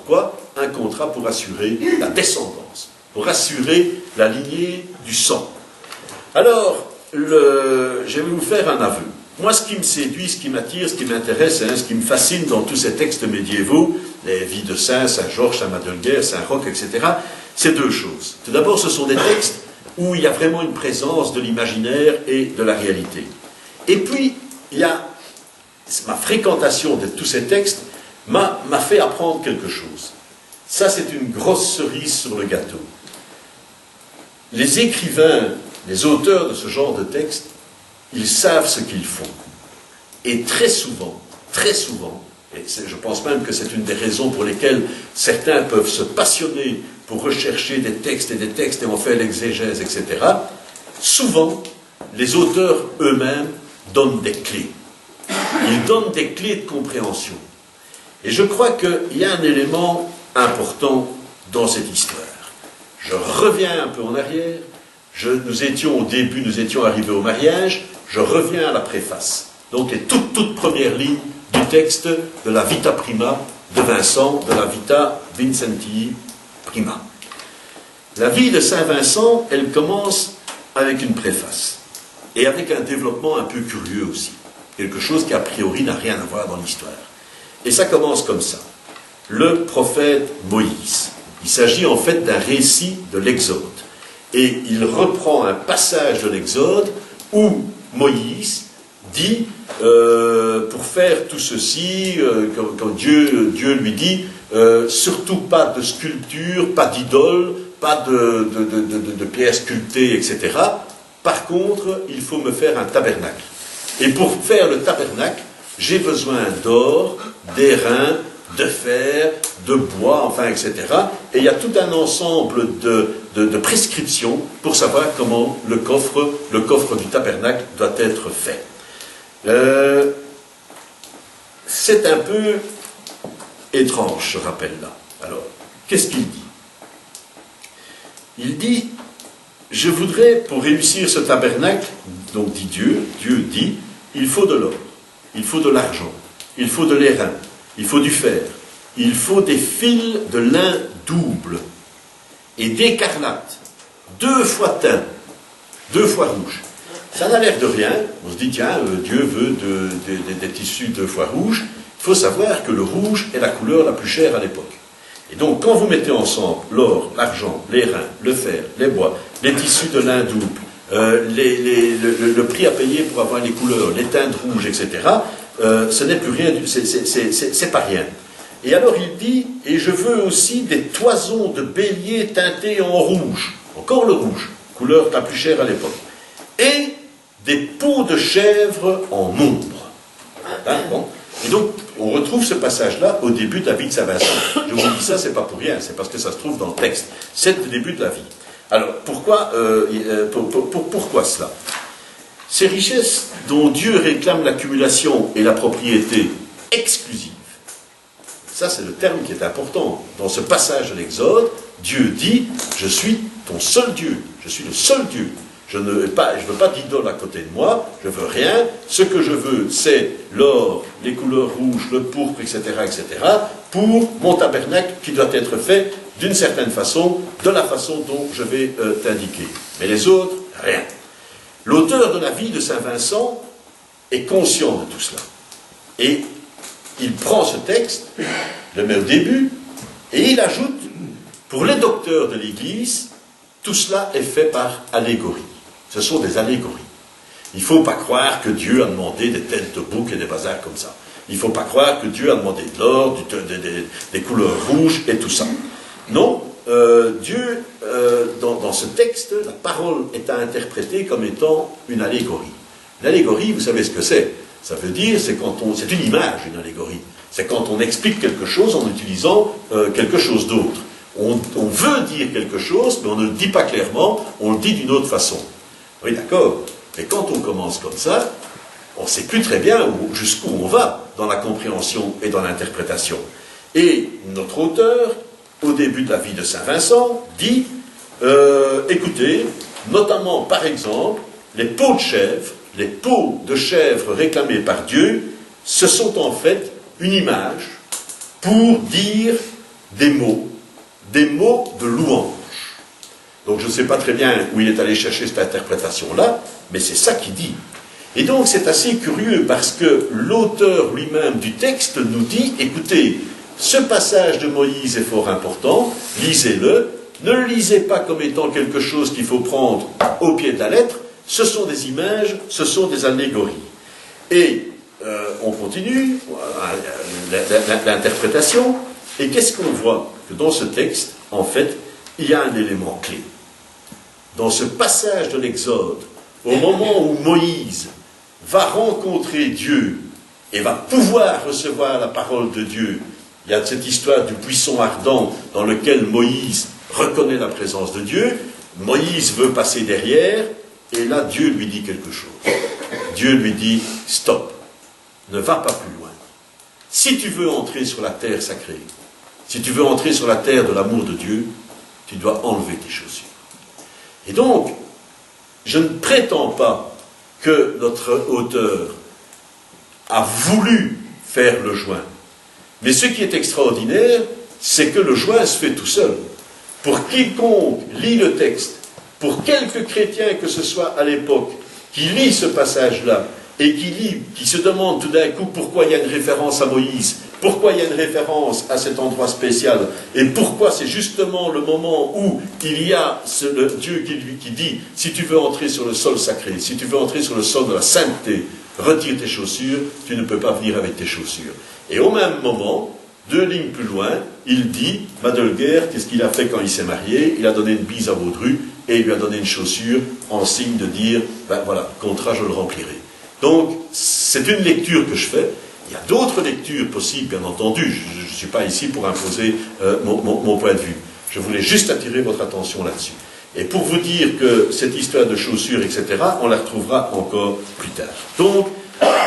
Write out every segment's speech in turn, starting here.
pourquoi, un contrat pour assurer la descendance, pour assurer la lignée du sang. Alors, je vais vous faire un aveu. Moi, ce qui me séduit, ce qui m'attire, ce qui m'intéresse, ce qui me fascine dans tous ces textes médiévaux, les vies de saints, Saint-Georges, Saint-Madelguer, Saint-Roch, etc., c'est deux choses. Tout d'abord, ce sont des textes où il y a vraiment une présence de l'imaginaire et de la réalité. Et puis, il y a ma fréquentation de tous ces textes m'a fait apprendre quelque chose. Ça, c'est une grosse cerise sur le gâteau. Les écrivains, les auteurs de ce genre de textes, ils savent ce qu'ils font. Et très souvent, et je pense même que c'est une des raisons pour lesquelles certains peuvent se passionner pour rechercher des textes et en faire l'exégèse, etc., souvent, les auteurs eux-mêmes donnent des clés. Ils donnent des clés de compréhension. Et je crois qu'il y a un élément important dans cette histoire. Je reviens un peu en arrière. Nous étions arrivés au mariage. Je reviens à la préface. Donc les toutes premières lignes du texte de la Vita Prima de Vincent, de la Vita Vincentii Prima. La vie de Saint Vincent, elle commence avec une préface. Et avec un développement un peu curieux aussi. Quelque chose qui a priori n'a rien à voir dans l'histoire. Et ça commence comme ça. Le prophète Moïse. Il s'agit en fait d'un récit de l'Exode. Et il reprend un passage de l'Exode où Moïse dit, pour faire tout ceci, quand Dieu lui dit, surtout pas de sculpture, pas d'idole, pas de pierres sculptées, etc. Par contre, il faut me faire un tabernacle. Et pour faire le tabernacle, j'ai besoin d'or, d'airain, de fer, de bois, enfin, etc. Et il y a tout un ensemble de prescriptions pour savoir comment le coffre du tabernacle doit être fait. C'est un peu étrange, ce rappel-là. Alors, qu'est-ce qu'il dit? Il dit, je voudrais, pour réussir ce tabernacle, donc dit Dieu dit, il faut de l'or, il faut de l'argent, il faut de l'airain, il faut du fer, il faut des fils de lin double et d'écarlate, 2 fois teint, 2 fois rouge. Ça n'a l'air de rien. On se dit, tiens, Dieu veut des tissus 2 fois rouges. Il faut savoir que le rouge est la couleur la plus chère à l'époque. Et donc, quand vous mettez ensemble l'or, l'argent, l'airain, le fer, les bois, les tissus de lin double, le prix à payer pour avoir les couleurs, les teintes rouges, etc., ce n'est plus rien, c'est pas rien. Et alors il dit, et je veux aussi des toisons de bélier teintées en rouge, encore le rouge, couleur la plus chère à l'époque, et des peaux de chèvre en ombre. Hein, bon. Et donc, on retrouve ce passage-là au début de la vie de Saint Vincent. Je vous dis ça, c'est pas pour rien, c'est parce que ça se trouve dans le texte. C'est le début de la vie. Alors, pourquoi cela? Ces richesses dont Dieu réclame l'accumulation et la propriété exclusive, ça c'est le terme qui est important. Dans ce passage de l'Exode, Dieu dit, je suis ton seul Dieu, je suis le seul Dieu. Je ne veux pas d'idole à côté de moi, je veux rien. Ce que je veux, c'est l'or, les couleurs rouges, le pourpre, etc., pour mon tabernacle qui doit être fait d'une certaine façon, de la façon dont je vais t'indiquer. Mais les autres, rien. L'auteur de la vie de Saint Vincent est conscient de tout cela. Et il prend ce texte, le met au début, et il ajoute, pour les docteurs de l'Église, tout cela est fait par allégorie. Ce sont des allégories. Il ne faut pas croire que Dieu a demandé des têtes de bouc et des bazars comme ça. Il ne faut pas croire que Dieu a demandé de l'or, des couleurs rouges et tout ça. Non, Dieu, dans ce texte, la parole est à interpréter comme étant une allégorie. Une allégorie, vous savez ce que c'est? Ça veut dire, c'est une image, une allégorie. C'est quand on explique quelque chose en utilisant quelque chose d'autre. On veut dire quelque chose, mais on ne le dit pas clairement, on le dit d'une autre façon. Oui, d'accord. Mais quand on commence comme ça, on ne sait plus très bien jusqu'où on va dans la compréhension et dans l'interprétation. Et notre auteur, au début de la vie de Saint Vincent, dit, écoutez, notamment, par exemple, les peaux de chèvre réclamées par Dieu, ce sont en fait une image pour dire des mots de louange. Donc je ne sais pas très bien où il est allé chercher cette interprétation-là, mais c'est ça qu'il dit. Et donc c'est assez curieux parce que l'auteur lui-même du texte nous dit, écoutez, ce passage de Moïse est fort important, lisez-le, ne le lisez pas comme étant quelque chose qu'il faut prendre au pied de la lettre, ce sont des images, ce sont des allégories. Et on continue l'interprétation, et qu'est-ce qu'on voit? Que dans ce texte, en fait, il y a un élément clé. Dans ce passage de l'Exode, au moment où Moïse va rencontrer Dieu et va pouvoir recevoir la parole de Dieu, il y a cette histoire du buisson ardent dans lequel Moïse reconnaît la présence de Dieu. Moïse veut passer derrière, et là Dieu lui dit quelque chose. Dieu lui dit, stop, ne va pas plus loin. Si tu veux entrer sur la terre sacrée, si tu veux entrer sur la terre de l'amour de Dieu, tu dois enlever tes chaussures. Et donc, je ne prétends pas que notre auteur a voulu faire le joint. Mais ce qui est extraordinaire, c'est que le joint se fait tout seul. Pour quiconque lit le texte, pour quelque chrétien que ce soit à l'époque, qui lit ce passage-là, et qui se demande tout d'un coup pourquoi il y a une référence à Moïse, pourquoi il y a une référence à cet endroit spécial, et pourquoi c'est justement le moment où il y a le Dieu qui dit, si tu veux entrer sur le sol sacré, si tu veux entrer sur le sol de la sainteté, retire tes chaussures, tu ne peux pas venir avec tes chaussures. Et au même moment, 2 lignes plus loin, il dit, Madelguer, qu'est-ce qu'il a fait quand il s'est marié? Il a donné une bise à Baudru, et il lui a donné une chaussure en signe de dire, ben voilà, le contrat, je le remplirai. Donc, c'est une lecture que je fais. Il y a d'autres lectures possibles, bien entendu. Je ne suis pas ici pour imposer mon point de vue. Je voulais juste attirer votre attention là-dessus. Et pour vous dire que cette histoire de chaussures, etc., on la retrouvera encore plus tard. Donc,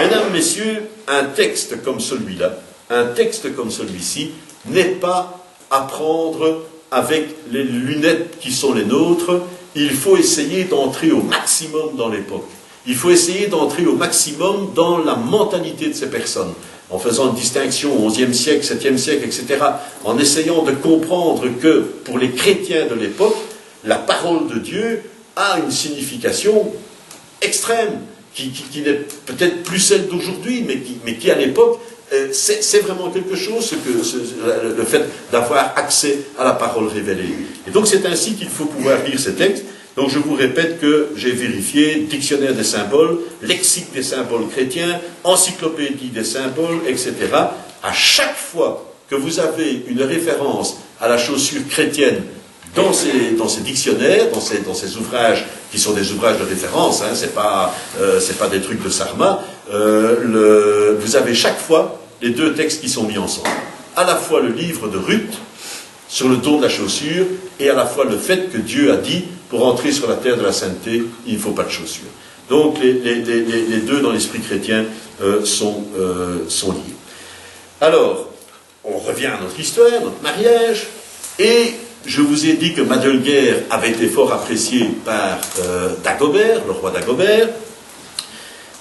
mesdames, messieurs, un texte comme celui-là, un texte comme celui-ci, n'est pas à prendre avec les lunettes qui sont les nôtres. Il faut essayer d'entrer au maximum dans l'époque. Il faut essayer d'entrer au maximum dans la mentalité de ces personnes, en faisant une distinction au XIe siècle, 7e siècle, etc., en essayant de comprendre que, pour les chrétiens de l'époque, la parole de Dieu a une signification extrême, qui n'est peut-être plus celle d'aujourd'hui, mais qui à l'époque, c'est vraiment quelque chose, le fait d'avoir accès à la parole révélée. Et donc c'est ainsi qu'il faut pouvoir lire ces textes. Donc je vous répète que j'ai vérifié dictionnaire des symboles, lexique des symboles chrétiens, encyclopédie des symboles, etc. À chaque fois que vous avez une référence à la chaussure chrétienne dans ces dictionnaires, dans ces ouvrages qui sont des ouvrages de référence, hein, c'est pas des trucs de Sarma, vous avez chaque fois les 2 textes qui sont mis ensemble. À la fois le livre de Ruth sur le dos de la chaussure, et à la fois le fait que Dieu a dit, pour entrer sur la terre de la sainteté, il ne faut pas de chaussures. Donc les 2 dans l'esprit chrétien sont liés. Alors, on revient à notre histoire, notre mariage, et je vous ai dit que Madelguer avait été fort apprécié par Dagobert, le roi Dagobert.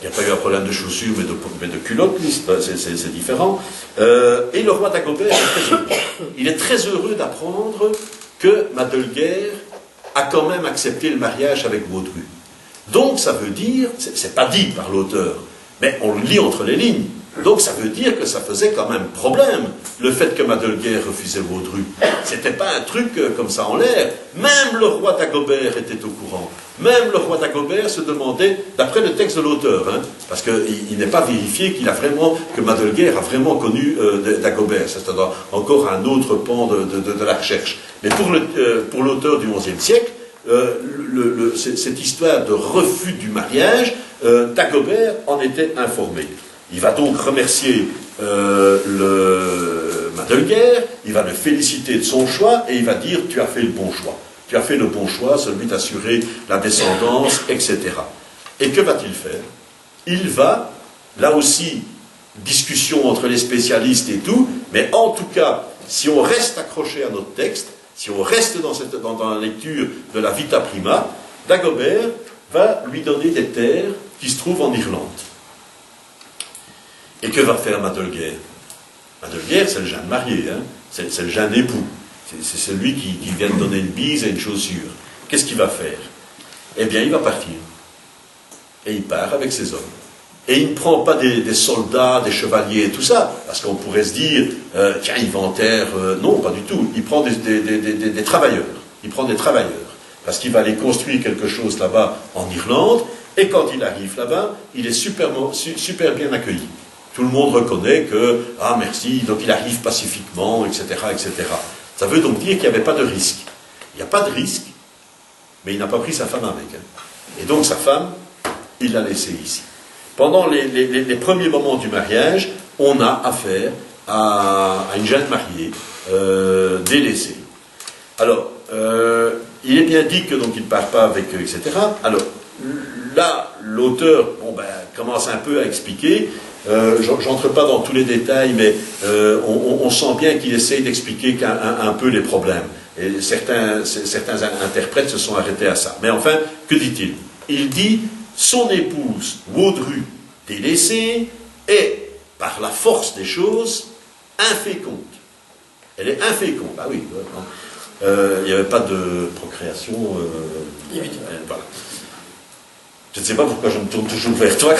Il n'y a pas eu un problème de chaussures, mais de culottes, c'est différent. Et le roi Dagobert est très heureux. Il est très heureux d'apprendre que Madelguer a quand même accepté le mariage avec Baudru. Donc ça veut dire, c'est pas dit par l'auteur, mais on le lit entre les lignes, donc ça veut dire que ça faisait quand même problème, le fait que Madelguer refusait Baudru. C'était pas un truc comme ça en l'air. Même le roi Dagobert était au courant. Même le roi Dagobert se demandait, d'après le texte de l'auteur, hein, parce qu'il n'est pas vérifié que Madelguer a vraiment connu Dagobert. C'est encore un autre pan de la recherche. Mais pour l'auteur du XIe siècle, cette histoire de refus du mariage, Dagobert en était informé. Il va donc remercier Madelguer, il va le féliciter de son choix, et il va dire « tu as fait le bon choix ». Tu as fait le bon choix, celui d'assurer la descendance, etc. Et que va-t-il faire? Il va, là aussi, discussion entre les spécialistes et tout, mais en tout cas, si on reste accroché à notre texte, si on reste dans la lecture de la Vita Prima, Dagobert va lui donner des terres qui se trouvent en Irlande. Et que va faire Madelguer? Madelguer, c'est le jeune marié, hein. c'est le jeune époux. C'est celui qui vient de donner une bise et une chaussure. Qu'est-ce qu'il va faire? Eh bien, il va partir. Et il part avec ses hommes. Et il ne prend pas des soldats, des chevaliers, tout ça, parce qu'on pourrait se dire, tiens, il va en terre. Non, pas du tout. Il prend des travailleurs. Il prend des travailleurs. Parce qu'il va aller construire quelque chose là-bas en Irlande, et quand il arrive là-bas, il est super bien accueilli. Tout le monde reconnaît que, ah merci, donc il arrive pacifiquement, etc., etc. Ça veut donc dire qu'il n'y avait pas de risque. Il n'y a pas de risque, mais il n'a pas pris sa femme avec. Et donc sa femme, il l'a laissée ici. Pendant les premiers moments du mariage, on a affaire à une jeune mariée délaissée. Alors, il est bien dit que donc il ne part pas avec, etc. Alors, là, l'auteur commence un peu à expliquer. J'entre pas dans tous les détails, mais on sent bien qu'il essaye d'expliquer un peu les problèmes. Et certains interprètes se sont arrêtés à ça. Mais enfin, que dit-il? Il dit, son épouse, Waudru, délaissée, est, par la force des choses, inféconde. Elle est inféconde. Ah oui, il n'y avait pas de procréation. Voilà. Je ne sais pas pourquoi je me tourne toujours vers toi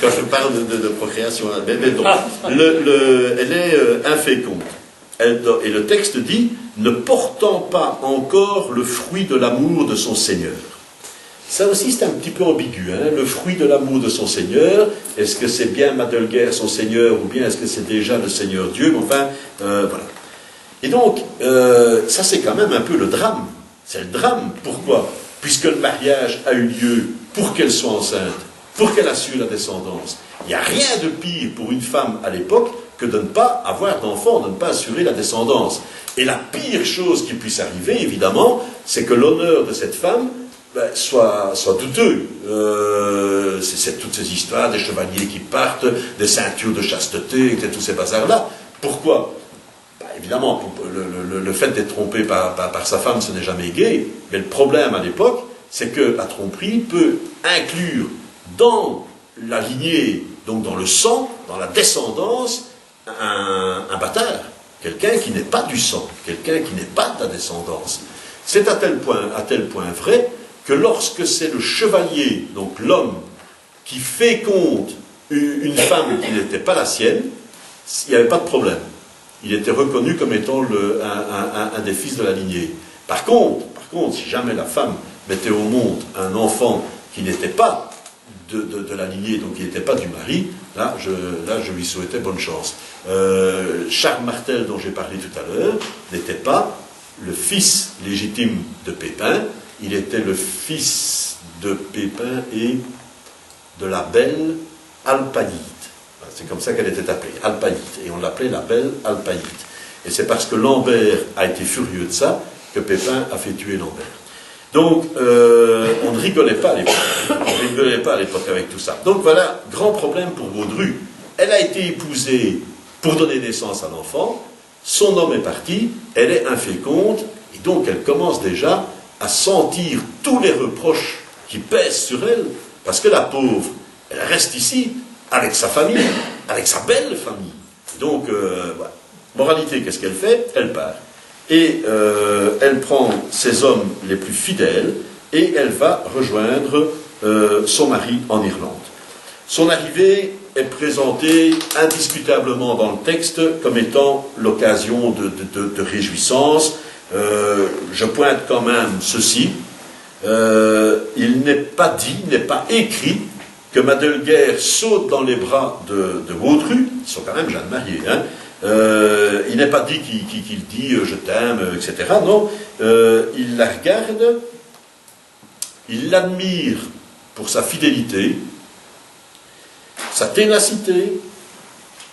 quand je parle de procréation. Mais donc, elle est inféconde. Et le texte dit, ne portant pas encore le fruit de l'amour de son Seigneur. Ça aussi, c'est un petit peu ambigu, hein, le fruit de l'amour de son Seigneur. Est-ce que c'est bien Madelguer, son Seigneur, ou bien est-ce que c'est déjà le Seigneur Dieu? Enfin, voilà. Et donc, ça c'est quand même un peu le drame. C'est le drame. Pourquoi? Puisque le mariage a eu lieu pour qu'elle soit enceinte, pour qu'elle assure la descendance. Il n'y a rien de pire pour une femme à l'époque que de ne pas avoir d'enfant, de ne pas assurer la descendance. Et la pire chose qui puisse arriver, évidemment, c'est que l'honneur de cette femme soit douteux. C'est toutes ces histoires des chevaliers qui partent, des ceintures de chasteté, et tous ces bazars-là. Pourquoi? Évidemment, le fait d'être trompé par sa femme, ce n'est jamais gai, mais le problème à l'époque, c'est que la tromperie peut inclure dans la lignée, donc dans le sang, dans la descendance, un bâtard, quelqu'un qui n'est pas du sang, quelqu'un qui n'est pas de la descendance. C'est à tel point vrai que lorsque c'est le chevalier, donc l'homme, qui féconde une femme qui n'était pas la sienne, il n'y avait pas de problème. Il était reconnu comme étant un des fils de la lignée. Par contre, si jamais la femme mettait au monde un enfant qui n'était pas de la lignée, donc qui n'était pas du mari, là je lui souhaitais bonne chance. Charles Martel, dont j'ai parlé tout à l'heure, n'était pas le fils légitime de Pépin, il était le fils de Pépin et de la belle Alpaïde. C'est comme ça qu'elle était appelée, Alpaïde. Et on l'appelait la belle Alpaïde. Et c'est parce que Lambert a été furieux de ça que Pépin a fait tuer Lambert. Donc, on ne rigolait pas à l'époque. On ne rigolait pas à l'époque avec tout ça. Donc voilà, grand problème pour Waudru. Elle a été épousée pour donner naissance à l'enfant. Son homme est parti. Elle est inféconde. Et donc, elle commence déjà à sentir tous les reproches qui pèsent sur elle. Parce que la pauvre, elle reste ici avec sa famille, avec sa belle famille. Donc, voilà. Moralité, qu'est-ce qu'elle fait? Elle part. Et elle prend ses hommes les plus fidèles et elle va rejoindre son mari en Irlande. Son arrivée est présentée indiscutablement dans le texte comme étant l'occasion de réjouissance. Je pointe quand même ceci. Il n'est pas dit, il n'est pas écrit que Madelguer saute dans les bras de Waudru. Ils sont quand même jeunes mariés, hein. Il n'est pas dit qu'il dit je t'aime, etc. Non, il la regarde, il l'admire pour sa fidélité, sa ténacité,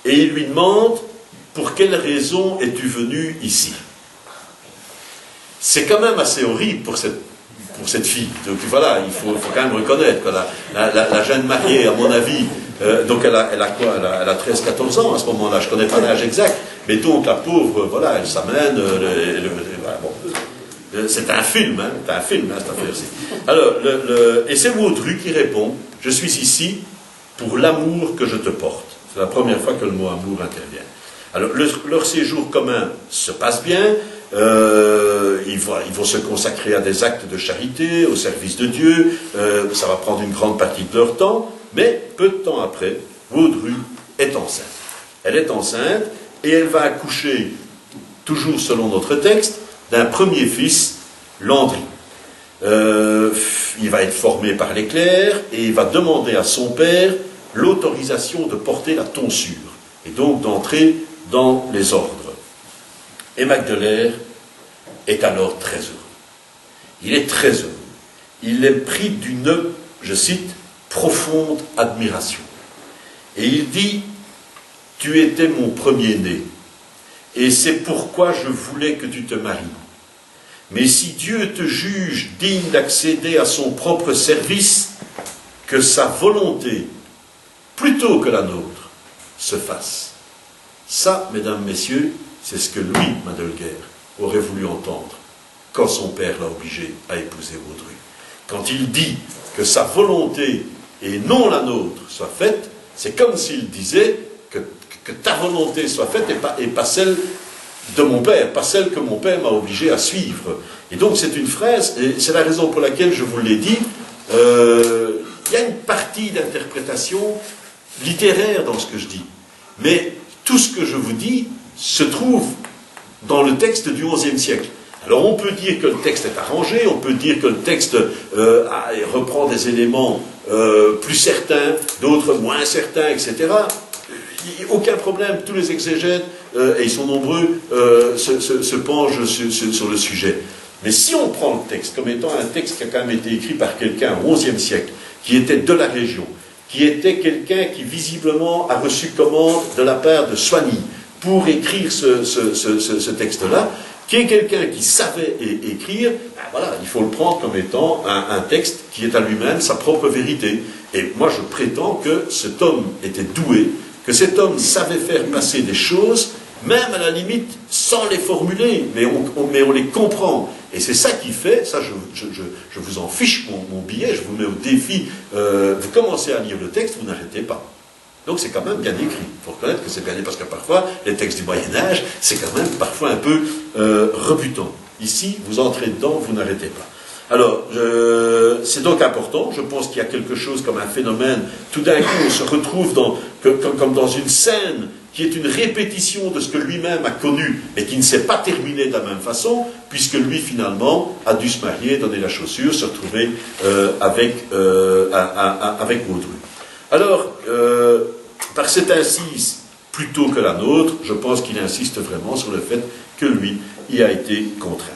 et il lui demande pour quelle raison es-tu venu ici? C'est quand même assez horrible pour cette fille. Donc voilà, il faut quand même reconnaître que la jeune mariée, à mon avis, donc elle a quoi? Elle a 13-14 ans à ce moment-là, je ne connais pas l'âge exact, mais donc la pauvre, voilà, elle s'amène, voilà, bon, c'est un film, hein, cette affaire-ci. Alors, et c'est Waudru qui répond, « Je suis ici pour l'amour que je te porte ». C'est la première fois que le mot « amour » intervient. Alors, leur séjour commun se passe bien, ils vont se consacrer à des actes de charité, au service de Dieu, ça va prendre une grande partie de leur temps, mais peu de temps après, Baudru est enceinte. Elle est enceinte et elle va accoucher, toujours selon notre texte, d'un premier fils, Landry. Il va être formé par les clercs et il va demander à son père l'autorisation de porter la tonsure et donc d'entrer dans les ordres. Et Magdelaire est alors très heureux. Il est très heureux. Il est pris d'une, je cite, profonde admiration. Et il dit, « Tu étais mon premier-né, et c'est pourquoi je voulais que tu te maries. Mais si Dieu te juge digne d'accéder à son propre service, que sa volonté, plutôt que la nôtre, se fasse. » Ça, mesdames, messieurs, c'est ce que Louis Madelguer aurait voulu entendre quand son père l'a obligé à épouser Baudru. Quand il dit que sa volonté et non la nôtre soit faite, c'est comme s'il disait que ta volonté soit faite et pas celle de mon père, pas celle que mon père m'a obligé à suivre. Et donc c'est une phrase, et c'est la raison pour laquelle je vous l'ai dit, il y a une partie d'interprétation littéraire dans ce que je dis. Mais tout ce que je vous dis se trouve dans le texte du XIe siècle. Alors on peut dire que le texte est arrangé, on peut dire que le texte reprend des éléments plus certains, d'autres moins certains, etc. Il n'y a aucun problème, tous les exégètes, et ils sont nombreux, se penchent sur le sujet. Mais si on prend le texte comme étant un texte qui a quand même été écrit par quelqu'un au XIe siècle, qui était de la région, qui était quelqu'un qui visiblement a reçu commande de la part de Soigny pour écrire ce texte-là, qui est quelqu'un qui savait écrire, ben voilà, il faut le prendre comme étant un texte qui est à lui-même sa propre vérité. Et moi je prétends que cet homme était doué, que cet homme savait faire passer des choses, même à la limite sans les formuler, mais on les comprend. Et c'est ça qui fait, ça je vous en fiche mon billet, je vous mets au défi, vous commencez à lire le texte, vous n'arrêtez pas. Donc c'est quand même bien écrit. Il faut reconnaître que c'est bien écrit, parce que parfois, les textes du Moyen-Âge, c'est quand même parfois un peu rebutant. Ici, vous entrez dedans, vous n'arrêtez pas. Alors, c'est donc important, je pense qu'il y a quelque chose comme un phénomène, tout d'un coup on se retrouve comme dans une scène qui est une répétition de ce que lui-même a connu et qui ne s'est pas terminé de la même façon, puisque lui finalement a dû se marier, donner la chaussure, se retrouver avec Baudru. Alors, par cette incise, plutôt que la nôtre, je pense qu'il insiste vraiment sur le fait que lui y a été contraint.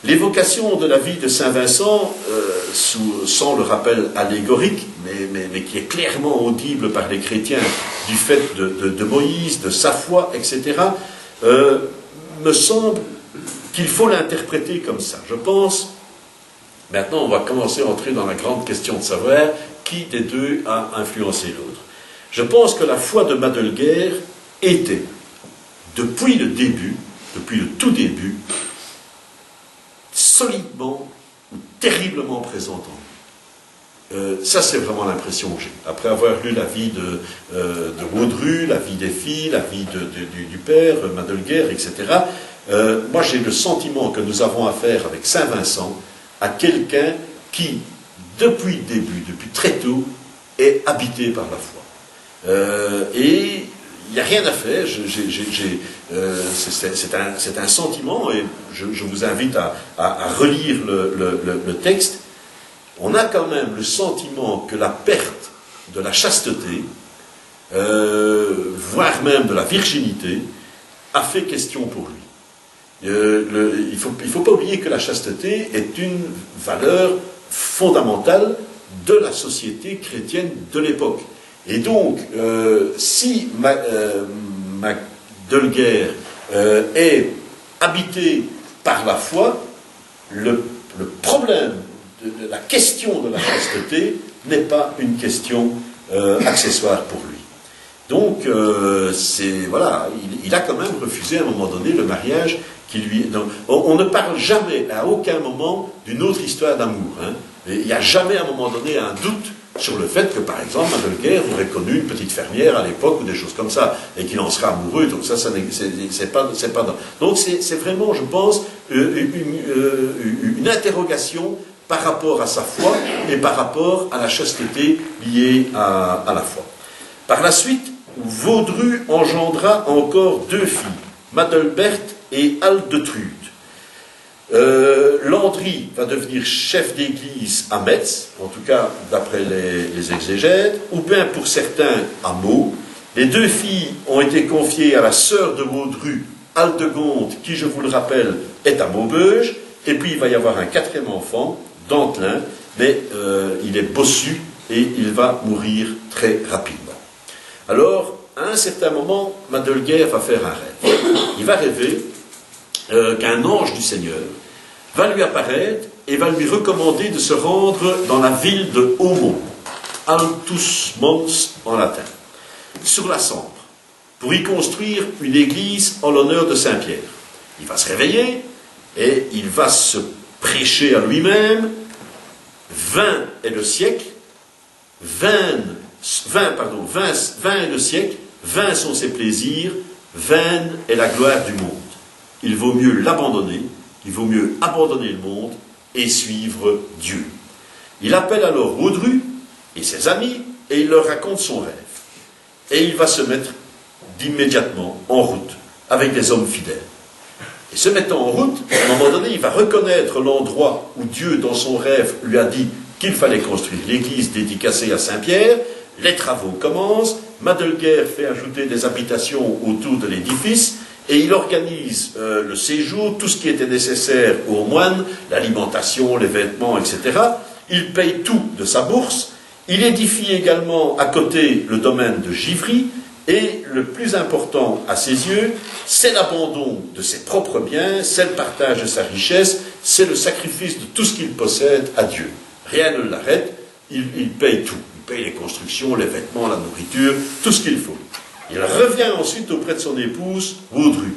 L'évocation de la vie de Saint Vincent, sans le rappel allégorique, mais qui est clairement audible par les chrétiens du fait de Moïse, de sa foi, etc., me semble qu'il faut l'interpréter comme ça. Je pense, maintenant on va commencer à entrer dans la grande question de savoir qui des deux a influencé l'autre. Je pense que la foi de Madelguer était, depuis le tout début, solidement ou terriblement présente en lui. Ça, c'est vraiment l'impression que j'ai. Après avoir lu la vie de Baudru, la vie des filles, la vie du père, Madelguer, etc., moi, j'ai le sentiment que nous avons affaire avec Saint Vincent à quelqu'un qui, depuis le début, depuis très tôt, est habité par la foi. Et il n'y a rien à faire, c'est un sentiment, et je vous invite à relire le texte. On a quand même le sentiment que la perte de la chasteté, voire même de la virginité, a fait question pour lui. Il faut pas oublier que la chasteté est une valeur fondamentale de la société chrétienne de l'époque. Et donc, si Madelguer est habité par la foi, le problème de la question de la chasteté n'est pas une question accessoire pour lui. Donc, voilà, il a quand même refusé à un moment donné le mariage qui lui... Donc, on ne parle jamais, à aucun moment, d'une autre histoire d'amour. Hein. Il n'y a jamais à un moment donné un doute sur le fait que, par exemple, Adelguer aurait connu une petite fermière à l'époque ou des choses comme ça, et qu'il en serait amoureux, donc ça c'est pas donc c'est vraiment, je pense, une interrogation par rapport à sa foi et par rapport à la chasteté liée à la foi. Par la suite, Vaudru engendra encore 2 filles, Madelbert et Aldetrude. Landry va devenir chef d'église à Metz, en tout cas d'après les exégètes, ou bien pour certains à Meaux. Les 2 filles ont été confiées à la sœur de Vaudru, Aldegonde, qui, je vous le rappelle, est à Maubeuge, et puis il va y avoir un 4e enfant, Dantelin, mais il est bossu et il va mourir très rapidement. Alors, à un certain moment, Madelguer va faire un rêve. Il va rêver qu'un ange du Seigneur va lui apparaître et va lui recommander de se rendre dans la ville de Haumont, Altus Mons en latin, sur la Sambre, pour y construire une église en l'honneur de Saint-Pierre. Il va se réveiller et il va se prêcher à lui-même. 20 est le siècle, 20 est le siècle, 20 sont ses plaisirs, 20 est la gloire du monde. Il vaut mieux l'abandonner, il vaut mieux abandonner le monde et suivre Dieu. Il appelle alors Vaudru et ses amis et il leur raconte son rêve. Et il va se mettre d'immédiatement en route avec des hommes fidèles. Et se mettant en route, à un moment donné, il va reconnaître l'endroit où Dieu, dans son rêve, lui a dit qu'il fallait construire l'église dédicacée à Saint-Pierre. Les travaux commencent, Madelguer fait ajouter des habitations autour de l'édifice, et il organise le séjour, tout ce qui était nécessaire aux moines, l'alimentation, les vêtements, etc. Il paye tout de sa bourse. Il édifie également à côté le domaine de Givry, et le plus important à ses yeux, c'est l'abandon de ses propres biens, c'est le partage de sa richesse, c'est le sacrifice de tout ce qu'il possède à Dieu. Rien ne l'arrête, il paye tout. Il paye les constructions, les vêtements, la nourriture, tout ce qu'il faut. Il revient ensuite auprès de son épouse, Vaudru,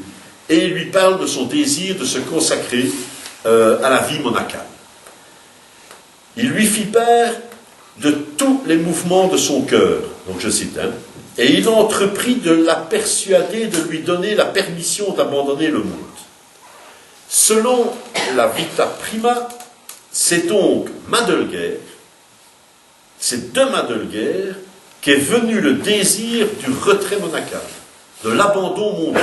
et il lui parle de son désir de se consacrer à la vie monacale. Il lui fit part de tous les mouvements de son cœur, donc je cite, et il entreprit de la persuader de lui donner la permission d'abandonner le monde. Selon la Vita Prima, c'est donc Madelguer, c'est de Madelguer qu'est venu le désir du retrait monacal, de l'abandon mondain.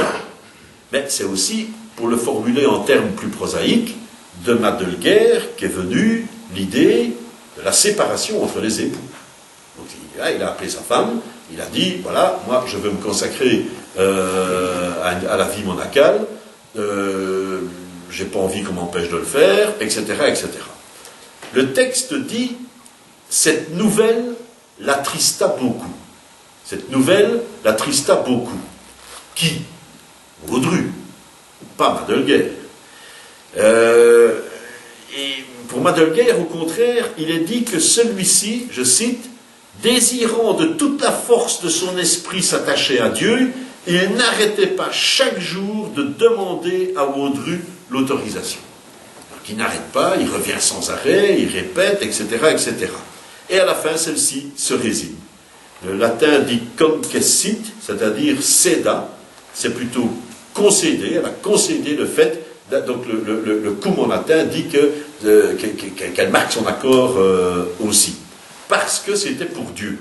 Mais c'est aussi, pour le formuler en termes plus prosaïques, de Madelguer qu'est venue l'idée de la séparation entre les époux. Donc il a appelé sa femme, il a dit, voilà, moi je veux me consacrer à la vie monacale, j'ai pas envie qu'on m'empêche de le faire, etc., etc. Le texte dit, cette nouvelle l'attrista beaucoup. Cette nouvelle l'attrista beaucoup. Qui? Vaudru, pas Madelguer. Et pour Madelguer, au contraire, il est dit que celui-ci, je cite, désirant de toute la force de son esprit s'attacher à Dieu, il n'arrêtait pas chaque jour de demander à Vaudru l'autorisation. Donc il n'arrête pas, il revient sans arrêt, il répète, etc., etc. Et à la fin, celle-ci se résigne. Le latin dit concessit, c'est-à-dire céda, c'est plutôt concéder, elle a concédé le fait, donc le cum en latin dit qu'elle marque son accord aussi. Parce que c'était pour Dieu.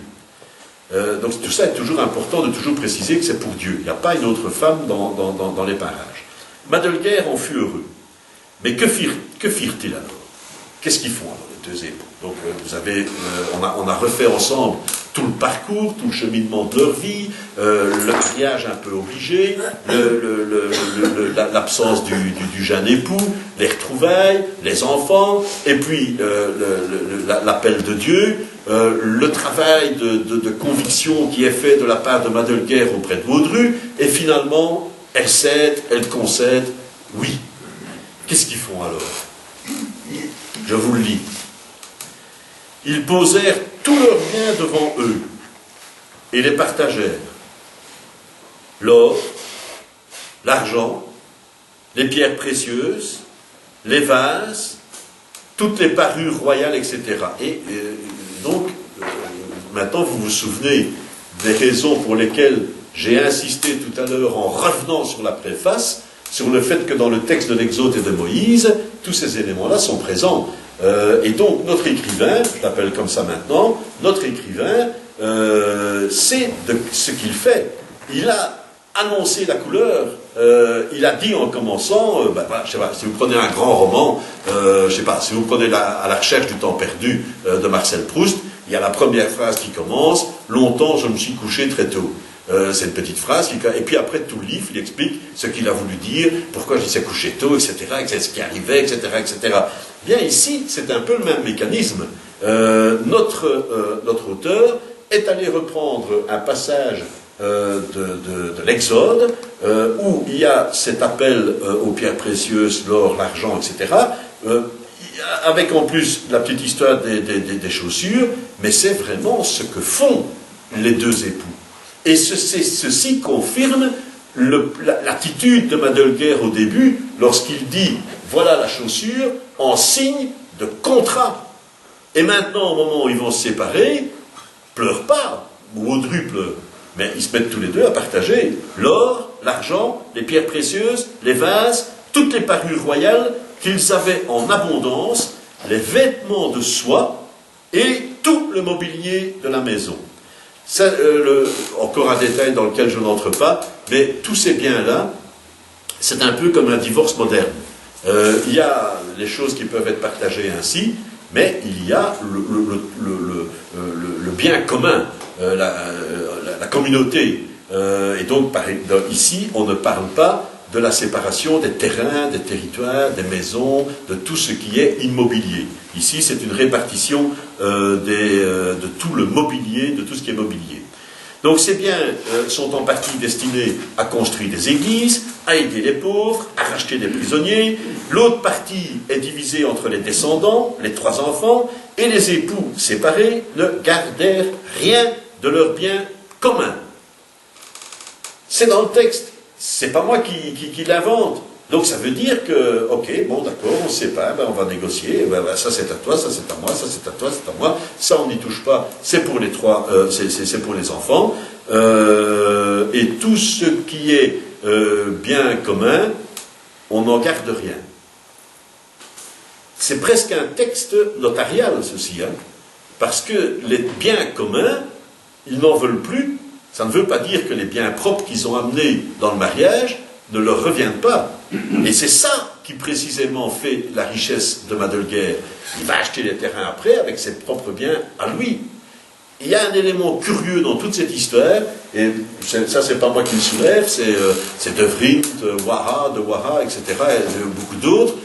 Donc tout ça est toujours important de toujours préciser que c'est pour Dieu. Il n'y a pas une autre femme dans les parages. Madelguer en fut heureux. Mais que firent-ils alors? Qu'est-ce qu'ils font alors, les 2 époux? Donc vous avez, on a refait ensemble tout le parcours, tout le cheminement de leur vie, le mariage un peu obligé, l'absence du jeune époux, les retrouvailles, les enfants, et puis l'appel de Dieu, le travail de conviction qui est fait de la part de Madelguer auprès de Vaudru, et finalement, elle cède, elle concède, oui. Qu'est-ce qu'ils font alors? Je vous le lis. Ils posèrent tous leurs biens devant eux et les partagèrent. L'or, l'argent, les pierres précieuses, les vases, toutes les parures royales, etc. Et donc, maintenant vous vous souvenez des raisons pour lesquelles j'ai insisté tout à l'heure en revenant sur la préface, sur le fait que dans le texte de l'Exode et de Moïse, tous ces éléments-là sont présents. Et donc notre écrivain, je l'appelle comme ça maintenant, notre écrivain, c'est ce qu'il fait. Il a annoncé la couleur, il a dit en commençant, je sais pas, si vous prenez un grand roman, je sais pas, si vous prenez À la recherche du temps perdu de Marcel Proust, il y a la première phrase qui commence, « Longtemps je me suis couché très tôt ». C'est une petite phrase, et puis après tout le livre, il explique ce qu'il a voulu dire, pourquoi il s'est couché tôt, etc., ce qui arrivait, etc., etc. Bien ici, c'est un peu le même mécanisme. Notre auteur est allé reprendre un passage de l'Exode, où il y a cet appel aux pierres précieuses, l'or, l'argent, etc., avec en plus la petite histoire des chaussures, mais c'est vraiment ce que font les deux époux. Et ceci confirme l'attitude de Madelguer au début, lorsqu'il dit « voilà la chaussure » en signe de contrat. Et maintenant, au moment où ils vont se séparer, pleure pas, ou Audru pleure, mais ils se mettent tous les deux à partager l'or, l'argent, les pierres précieuses, les vases, toutes les parures royales qu'ils avaient en abondance, les vêtements de soie et tout le mobilier de la maison. Ça, encore un détail dans lequel je n'entre pas, mais tous ces biens-là, c'est un peu comme un divorce moderne. Il y a les choses qui peuvent être partagées ainsi, mais il y a le bien commun, la communauté. Et donc, ici, on ne parle pas de la séparation des terrains, des territoires, des maisons, de tout ce qui est immobilier. Ici, c'est une répartition de tout le mobilier, de tout ce qui est mobilier. Donc ces biens sont en partie destinés à construire des églises, à aider les pauvres, à racheter des prisonniers. L'autre partie est divisée entre les descendants, les 3 enfants, et les époux séparés ne gardèrent rien de leurs biens communs. C'est dans le texte. C'est pas moi qui l'invente. Donc ça veut dire que, ok, bon d'accord, on se sépare, on va négocier, ça c'est à toi, ça c'est à moi, ça c'est à toi, c'est à moi, ça on n'y touche pas, c'est pour les 3, c'est pour les enfants, et tout ce qui est bien commun, on n'en garde rien. C'est presque un texte notarial ceci, hein, parce que les biens communs, ils n'en veulent plus. Ça ne veut pas dire que les biens propres qu'ils ont amenés dans le mariage ne leur reviennent pas. Et c'est ça qui précisément fait la richesse de Madelguer. Il va acheter les terrains après avec ses propres biens à lui. Il y a un élément curieux dans toute cette histoire, et ça c'est pas moi qui le soulève, c'est de Vries, de Wara, etc., et beaucoup d'autres,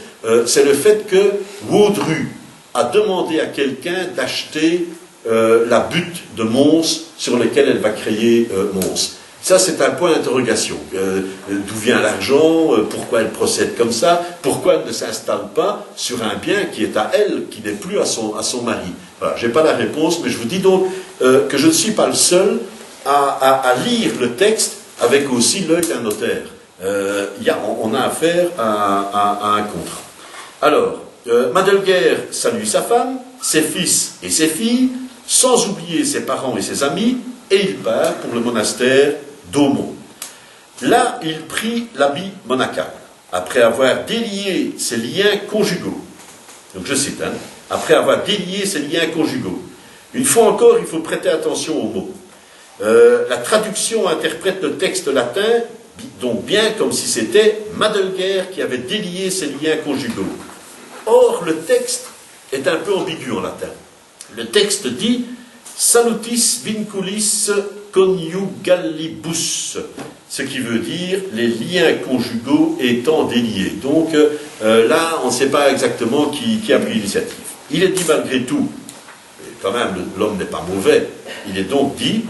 c'est le fait que Waudru a demandé à quelqu'un d'acheter la butte de Mons sur laquelle elle va créer Mons. Ça, c'est un point d'interrogation. D'où vient l'argent? Pourquoi elle procède comme ça? Pourquoi elle ne s'installe pas sur un bien qui est à elle, qui n'est plus à son mari? Voilà, je n'ai pas la réponse, mais je vous dis donc que je ne suis pas le seul à lire le texte avec aussi l'œil d'un notaire. On a affaire à un contrat. Alors, Madelguer salue sa femme, ses fils et ses filles, sans oublier ses parents et ses amis, et il part pour le monastère d'Aumont. Là, il prit l'habit monacal, après avoir délié ses liens conjugaux. Donc je cite, hein, après avoir délié ses liens conjugaux. Une fois encore, il faut prêter attention aux mots. La traduction interprète le texte latin, donc bien comme si c'était Madelguer qui avait délié ses liens conjugaux. Or, le texte est un peu ambigu en latin. Le texte dit « Salutis vinculis coniugalibus », ce qui veut dire « les liens conjugaux étant déliés ». Donc là, on ne sait pas exactement qui a pris l'initiative. Il est dit malgré tout, et quand même l'homme n'est pas mauvais, il est donc dit,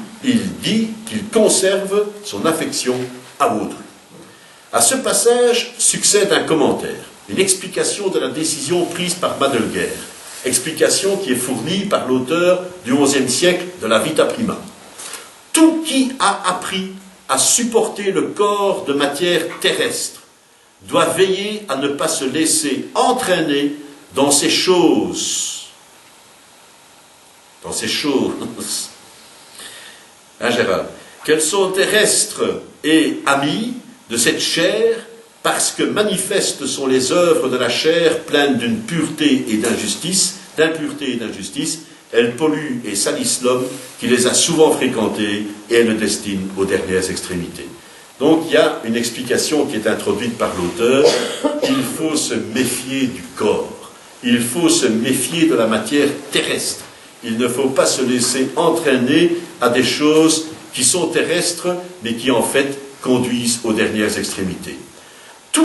qu'il conserve son affection à Waudru. À ce passage succède un commentaire, une explication de la décision prise par Madelguer. Explication qui est fournie par l'auteur du XIe siècle de la Vita Prima. Tout qui a appris à supporter le corps de matière terrestre doit veiller à ne pas se laisser entraîner dans ces choses. Dans ces choses. hein Gérald, qu'elles sont terrestres et amies de cette chair, parce que manifestes sont les œuvres de la chair pleines d'une pureté et d'injustice, elles polluent et salissent l'homme qui les a souvent fréquentées et elles le destinent aux dernières extrémités. Donc il y a une explication qui est introduite par l'auteur. Il faut se méfier du corps. Il faut se méfier de la matière terrestre. Il ne faut pas se laisser entraîner à des choses qui sont terrestres, mais qui en fait conduisent aux dernières extrémités.